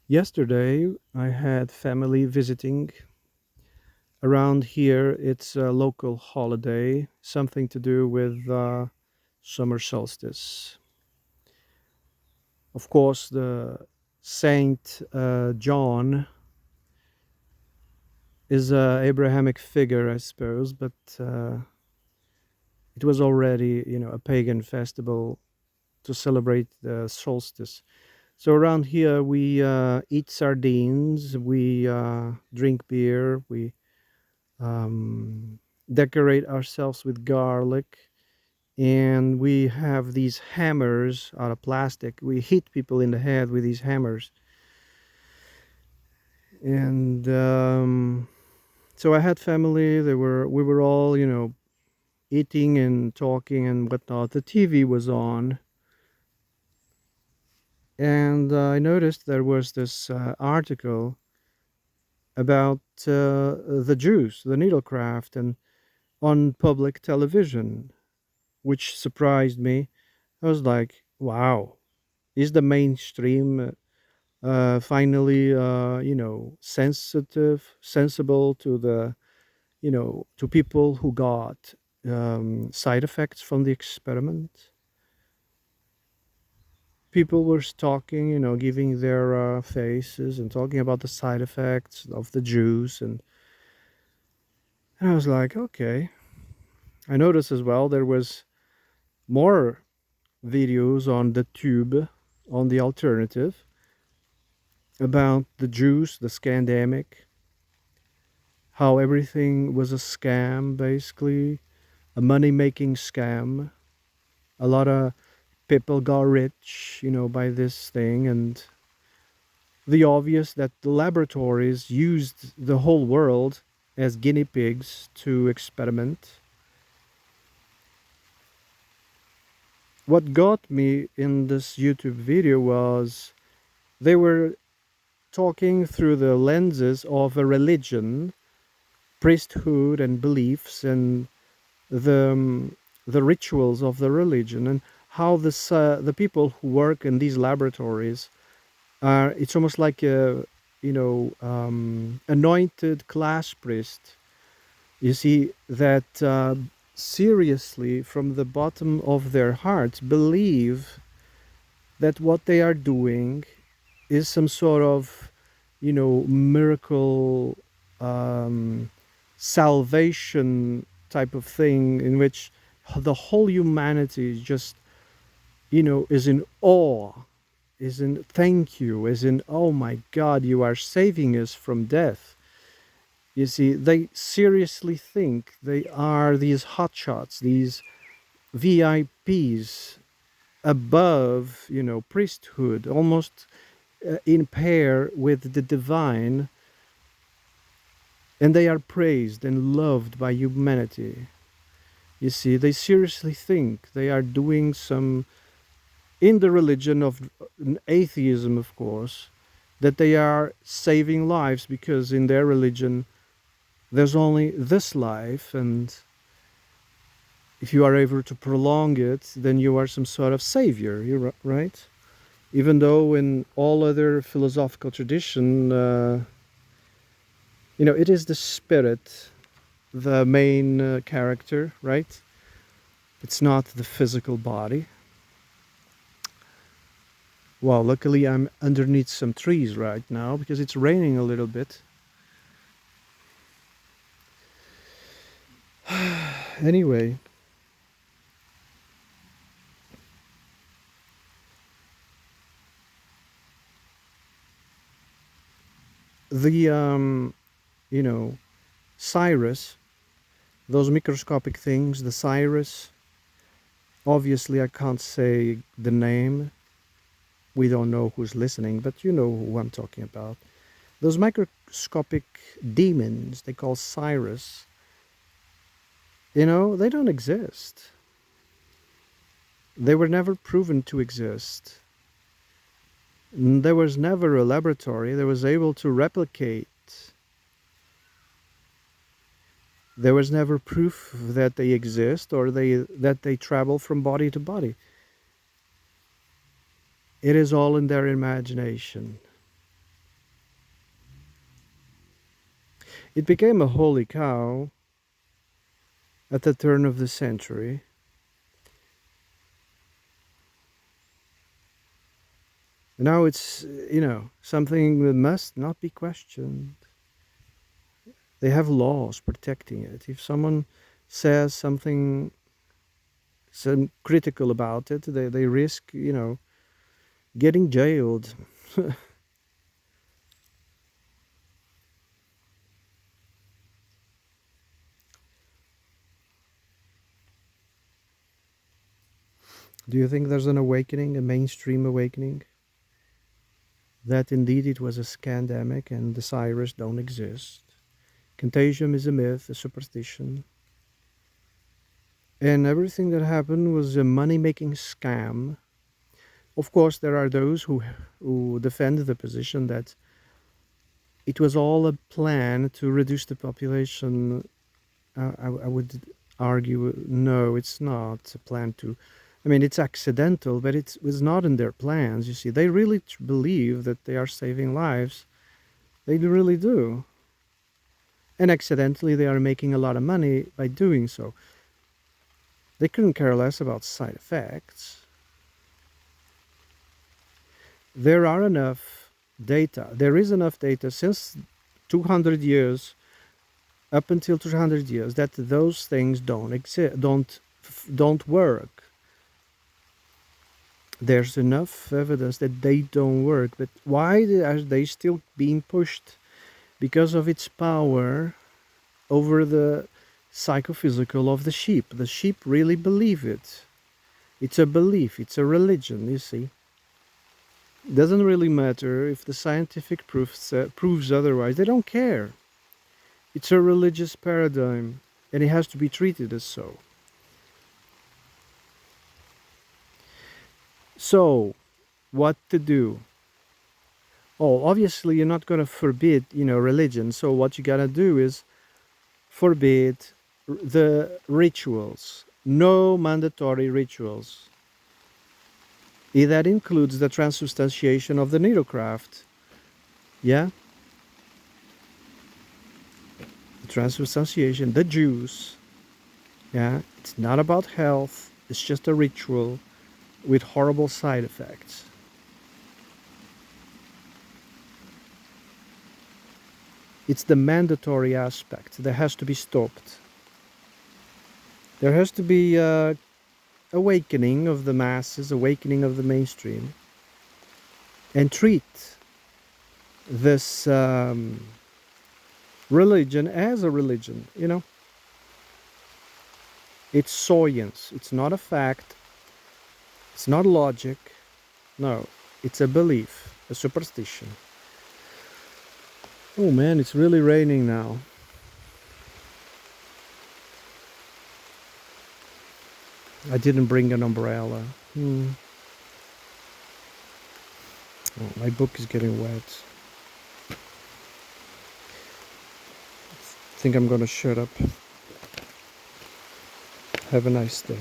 Yesterday, I had family visiting. Around here, it's a local holiday, something to do with summer solstice. Of course, the Saint John is a Abrahamic figure, I suppose, but it was already, a pagan festival to celebrate the solstice. So around here, we eat sardines, we drink beer, we um, decorate ourselves with garlic, and we have these hammers out of plastic. We hit people in the head with these hammers, and so I had family. We were all eating and talking and whatnot. The TV was on, and I noticed there was this article about the Jews, the needlecraft, and on public television, which surprised me. I was like, wow, is the mainstream finally, sensible to to people who got side effects from the experiment? People were talking, giving their faces and talking about the side effects of the juice. And I was like, okay. I noticed as well there was more videos on the tube, on the alternative, about the juice, the scandemic, how everything was a scam, basically, a money making scam. A lot of people got rich, by this thing. And the obvious that the laboratories used the whole world as guinea pigs to experiment. What got me in this YouTube video was they were talking through the lenses of a religion, priesthood, and beliefs, and the rituals of the religion, and how the people who work in these laboratories are. It's almost like a anointed class priest. You see that seriously, from the bottom of their hearts, believe that what they are doing is some sort of miracle, um, salvation type of thing, in which the whole humanity just is in awe, is in thank you, is in, oh my god, you are saving us from death. You see, they seriously think they are these hotshots, these VIPs above priesthood, almost in pair with the divine, and they are praised and loved by humanity. You see, they seriously think they are doing some, in the religion of atheism, of course, that they are saving lives, because in their religion there's only this life, and if you are able to prolong it, then you are some sort of savior. You're right. Even though in all other philosophical tradition, it is the spirit, the main character, right? It's not the physical body. Well, luckily I'm underneath some trees right now because it's raining a little bit. Anyway, the you know, Cyrus, those microscopic things, the Cyrus. Obviously, I can't say the name. We don't know who's listening, but you know who I'm talking about. Those microscopic demons they call Cyrus, they don't exist. They were never proven to exist. There was never a laboratory that was able to replicate. There was never proof that they exist or that they travel from body to body. It is all in their imagination. It became a holy cow at the turn of the century. Now it's, something that must not be questioned. They have laws protecting it. If someone says something some critical about it, they risk, getting jailed. Do you think there's an awakening, a mainstream awakening? That indeed it was a scandemic and the Cyrus don't exist. Contagion is a myth, a superstition. And everything that happened was a money-making scam. Of course, there are those who defend the position that it was all a plan to reduce the population. I would argue, no, it's not a plan to. I mean, it's accidental, but it was not in their plans. You see, they really believe that they are saving lives. They really do. And accidentally, they are making a lot of money by doing so. They couldn't care less about side effects. There are enough data. There is enough data since 200 years, up until 200 years, that those things don't exist, don't work. There's enough evidence that they don't work. But why are they still being pushed? Because of its power over the psychophysical of the sheep. The sheep really believe it. It's a belief. It's a religion, you see. Doesn't really matter if the scientific proves otherwise. They don't care. It's a religious paradigm, and it has to be treated as so. So, what to do? Oh, obviously you're not going to forbid, religion. So what you got to do is forbid the rituals. No mandatory rituals. That includes the transubstantiation of the needlecraft. Yeah? The transubstantiation, the juice. Yeah? It's not about health. It's just a ritual with horrible side effects. It's the mandatory aspect that has to be stopped. There has to be awakening of the masses, awakening of the mainstream, and treat this religion as a religion, It's science. It's not a fact. It's not logic. No, it's a belief, a superstition. Oh man, it's really raining now. I didn't bring an umbrella. Oh, my book is getting wet. I think I'm gonna shut up. Have a nice day.